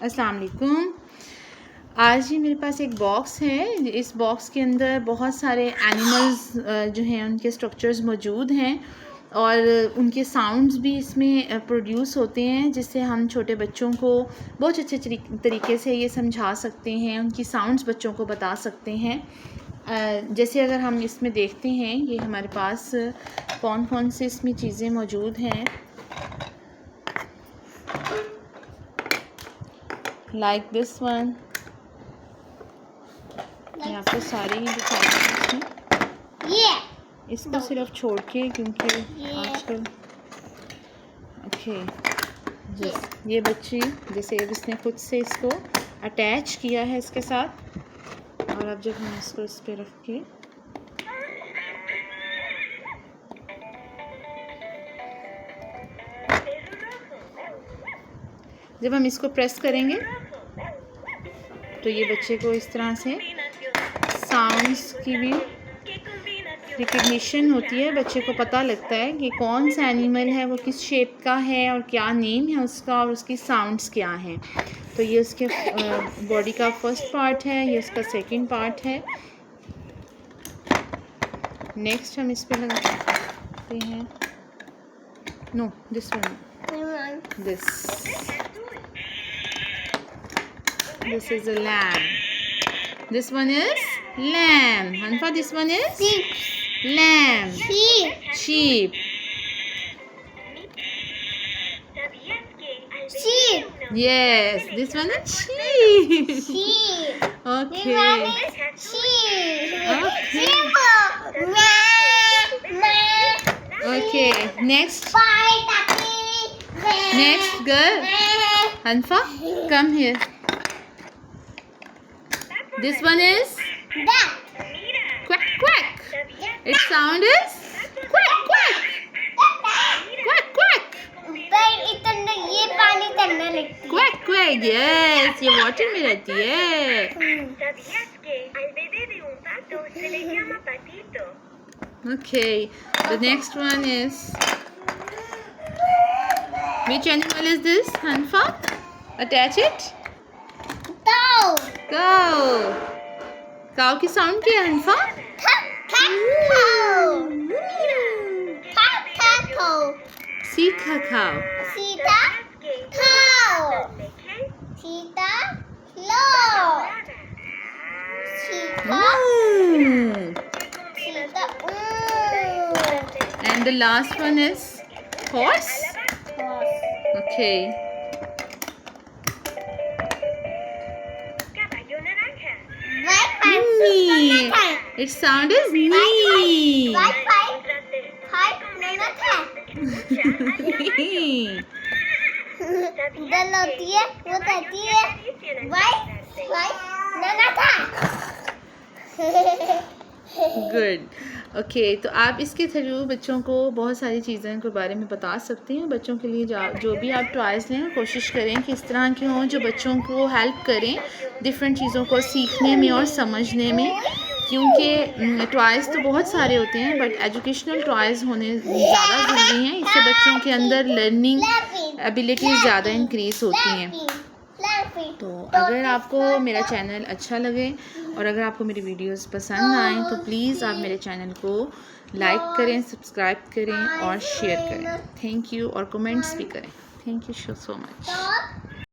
अस्सलाम वालेकुम। आज ही मेरे पास एक बॉक्स है। इस बॉक्स के अंदर बहुत सारे एनिमल्स जो हैं उनके स्ट्रक्चर्स मौजूद हैं और उनके साउंड्स भी इसमें प्रोड्यूस होते हैं, जिससे हम छोटे बच्चों को बहुत अच्छे तरीके से ये समझा सकते हैं, उनकी साउंड्स बच्चों को बता सकते हैं। जैसे अगर हम इसमें देखते हैं, ये हमारे पास कौन कौन से इसमें चीज़ें मौजूद हैं। लाइक दिस वन, मैं आपको सारे ही दिखाती हूँ इसको सिर्फ छोड़ के, क्योंकि आजकल ये बच्ची जैसे अब इसने खुद से इसको अटैच किया है इसके साथ, और अब जब हम इसको इस पे रख के जब हम इसको प्रेस करेंगे तो ये बच्चे को इस तरह से साउंड्स की भी रिकग्निशन होती है। बच्चे को पता लगता है कि कौन सा एनिमल है, वो किस शेप का है और क्या नेम है उसका और उसकी साउंड्स क्या हैं। तो ये उसके बॉडी का फर्स्ट पार्ट है, ये उसका सेकंड पार्ट है। नेक्स्ट हम इस पे लगाते हैं, no this one, this is a lamb, this one is lamb. Hanfa, this one is lamb, sheep. Yes, this one is sheep. Okay. Okay. Next girl, Hanfa, come here. This one is quack quack. Its sound is quack quack. Quack quack. Quack quack. Yes, ये water में रहती है। Okay, the next one is, which animal is this, Hanfa? Attach it. Cow. Cow की sound क्या है, Hanfa? सीखा cow. And the last one is horse. Okay. Its sound is nee. Good. Okay, तो आप इसके थ्रू बच्चों को बहुत सारी चीज़ों के बारे में बता सकते हैं। बच्चों के लिए जो भी आप टॉयज़ लें, कोशिश करें कि इस तरह के हों जो बच्चों को हेल्प करें डिफरेंट चीज़ों को सीखने में और समझने में, क्योंकि टॉयज़ तो बहुत सारे होते हैं बट एजुकेशनल टॉयज़ होने ज़्यादा ज़रूरी हैं। इससे बच्चों के अंदर लर्निंग एबिलिटीज़ ज़्यादा इंक्रीज़ होती हैं। तो अगर आपको मेरा चैनल अच्छा लगे और अगर आपको मेरी वीडियोस पसंद आएँ तो प्लीज़ आप मेरे चैनल को लाइक करें, सब्सक्राइब करें और शेयर करें। थैंक यू, और कमेंट्स भी करें। Thank you so much.